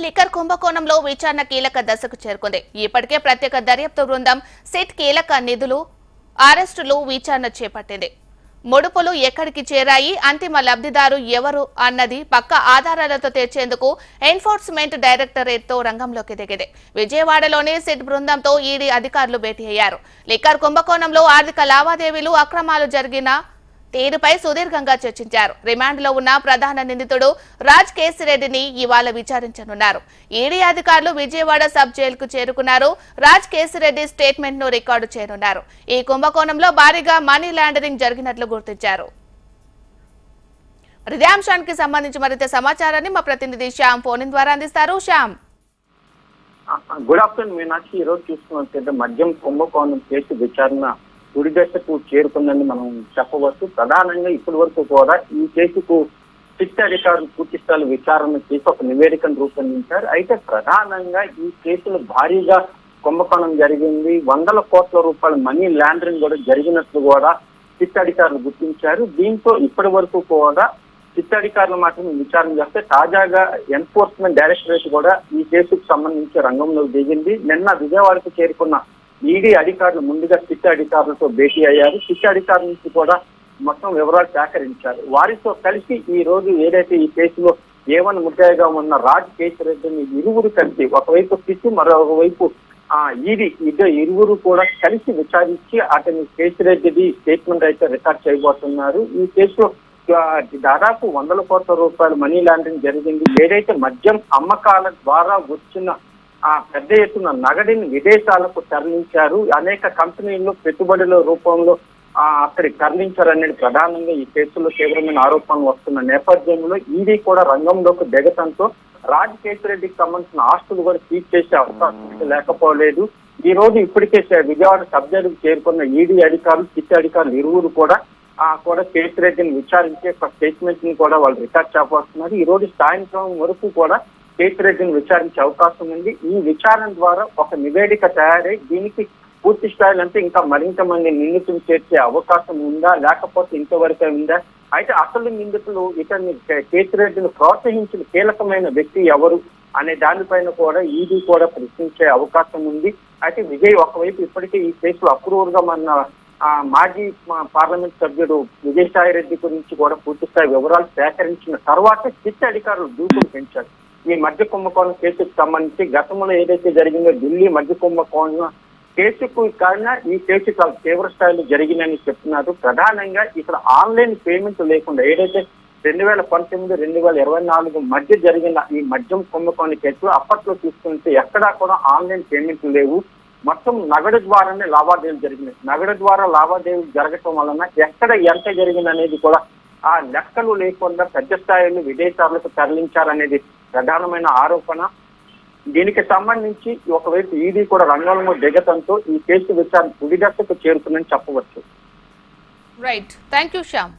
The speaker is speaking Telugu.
లిక్కర్ కుంభకోణంలో విచారణ కీలక దశకు చేరుకుంది. ఇప్పటికే ప్రత్యేక దర్యాప్తు బృందం సిట్ కీలక నిధులు అరెస్టులు విచారణ చేపట్టింది. ముడుపులు ఎక్కడికి చేరాయి, అంతిమ లబ్ధిదారు ఎవరు అన్నది పక్క ఆధారాలతో తెచ్చేందుకు ఎన్ఫోర్స్మెంట్ డైరెక్టరేట్ తో రంగంలోకి దిగింది. విజయవాడలోని సిట్ బృందంతో ఈడీ అధికారులు భేటీ అయ్యారు. లిక్కర్ కుంభకోణంలో ఆర్థిక లావాదేవీలు అక్రమాలు జరిగిన తీరుపై సుదీర్ఘంగా చర్చించారు. రిమాండ్లో ఉన్న ప్రధాన నిందితుడు రాజ్ కేసిరెడ్డిని ఇవాళ విచారించనున్నారు. ఈడీ అధికారులు విజయవాడ సబ్ జైలుకు చేరుకున్నారు. రాజ్ కేసిరెడ్డి స్టేట్మెంట్ ను రికార్డు చేయనున్నారు. ఈ కుంభకోణంలో భారీగా మనీ లాండరింగ్ జరిగినట్లు గుర్తించారు. ఇదే అంశానికి సంబంధించి మరింత సమాచారాన్ని మా ప్రతినిధి శ్యామ్ ఫోన్ ద్వారా అందిస్తారు. Shyam, good afternoon Meenakshi. ఈ రోజు చూసుకున్నట్లయితే మద్యం కుంభకోణం కేసు విచారణ తుడి దశకు చేరుకుందని మనం చెప్పవచ్చు. ప్రధానంగా ఇప్పటి వరకు కూడా ఈ కేసుకు సిట్ అధికారులు పూర్తి స్థాయి విచారణ చేసి ఒక నివేదికను రూపొందించారు. అయితే ప్రధానంగా ఈ కేసులో భారీగా కుంభకోణం జరిగింది. 100 కోట్ల రూపాయల మనీ లాండరింగ్ కూడా జరిగినట్లు కూడా సిట్ అధికారులు గుర్తించారు. దీంతో ఇప్పటి వరకు కూడా సిట్ అధికారులు మాత్రం విచారణ చేస్తే తాజాగా ఎన్ఫోర్స్మెంట్ డైరెక్టరేట్ కూడా ఈ కేసుకు సంబంధించి రంగంలోకి దిగింది. నిన్న విజయవాడకు చేరుకున్న ఈడీ అధికారులు ముందుగా సిట్ అధికారులతో భేటీ అయ్యారు. సిట్ అధికారుల నుంచి కూడా మొత్తం వివరాలు సేకరించారు. వారితో కలిసి ఈ రోజు ఏదైతే ఈ కేసులో ఏవన్ ముద్దాయిగా ఉన్న రాజ్ కేసిరెడ్డిని ఇరువురు కలిసి, ఒకవైపు సిట్ మరొకవైపు ఈడీ ఇరువురు కూడా కలిసి విచారించి అతని కేసిరెడ్డిది స్టేట్మెంట్ అయితే రికార్డ్ చేయబోతున్నారు. ఈ కేసులో దాదాపు 100 కోట్ల రూపాయల మనీ లాండరింగ్ జరిగింది. ఏదైతే మద్యం అమ్మకాల ద్వారా వచ్చిన పెద్ద ఎత్తున నగదుని విదేశాలకు తరలించారు. అనేక కంపెనీల్లో పెట్టుబడుల రూపంలో అక్కడికి తరలించారనేది ప్రధానంగా ఈ కేసులో తీవ్రమైన ఆరోపణలు వస్తున్న నేపథ్యంలో ఈడీ కూడా రంగంలోకి దిగటంతో రాజ్ కేసిరెడ్డికి సంబంధించిన ఆస్తులు కూడా సీజ్ చేసే అవకాశం లేకపోలేదు. ఈ రోజు ఇప్పటికే విజయవాడ సబ్ జైలుకు చేరుకున్న ఈడీ అధికారులు, సిట్ అధికారులు ఇరువురు కూడా కేసిరెడ్డిని విచారించే ఒక స్టేట్మెంట్ ని కూడా వాళ్ళు రికార్డ్ చేయబోతున్నారు. ఈ రోజు సాయంత్రం వరకు కూడా కేసిరెడ్డిని విచారించే అవకాశం ఉంది. ఈ విచారణ ద్వారా ఒక నివేదిక తయారై దీనికి పూర్తి స్థాయిలో అంటే ఇంకా మరింత మంది నిందితులు చేర్చే అవకాశం ఉందా, లేకపోతే ఇంతవరకే ఉందా, అయితే అసలు నిందితులు ఇతన్ని కేసిరెడ్డిని ప్రోత్సహించిన కీలకమైన వ్యక్తి ఎవరు అనే దానిపైన కూడా ఈడీ కూడా ప్రశ్నించే అవకాశం ఉంది. అయితే విజయ్ ఒకవైపు ఇప్పటికే ఈ కేసులో అప్రూవర్ గా మన మాజీ పార్లమెంట్ సభ్యుడు విజయసాయి రెడ్డి గురించి కూడా పూర్తి స్థాయి వివరాలు సేకరించిన తర్వాత సిట్ అధికారులు దూకులు పెంచారు. ఈ మద్య కుంభకోణం కేసుకు సంబంధించి గతంలో ఏదైతే జరిగిందో ఢిల్లీ మద్య కుంభకోణం కేసుకు కన్నా ఈ కేసు చాలా తీవ్ర స్థాయిలో జరిగిందని చెప్తున్నారు. ప్రధానంగా ఇక్కడ ఆన్లైన్ పేమెంట్ లేకుండా ఏదైతే 2019, 2024 మధ్య జరిగిన ఈ మద్యం కుంభకోణం కేసు అప్పట్లో చూసుకుంటే ఎక్కడా కూడా ఆన్లైన్ పేమెంట్లు లేవు. మొత్తం నగదు ద్వారానే లావాదేవీలు జరిగినాయి. నగదు ద్వారా లావాదేవీలు జరగటం వలన ఎక్కడ ఎంత జరిగింది అనేది కూడా ఆ లెక్కలు లేకుండా పెద్ద స్థాయిలో విదేశాలకు తరలించారనేది ప్రధానమైన ఆరోపణ. దీనికి సంబంధించి ఒకవైపు ఈడీ కూడా రంగంలో దిగటంతో ఈ కేసు విచారణ తుది దశకు చేరుతుందని చెప్పవచ్చు. Right, thank you Shyam.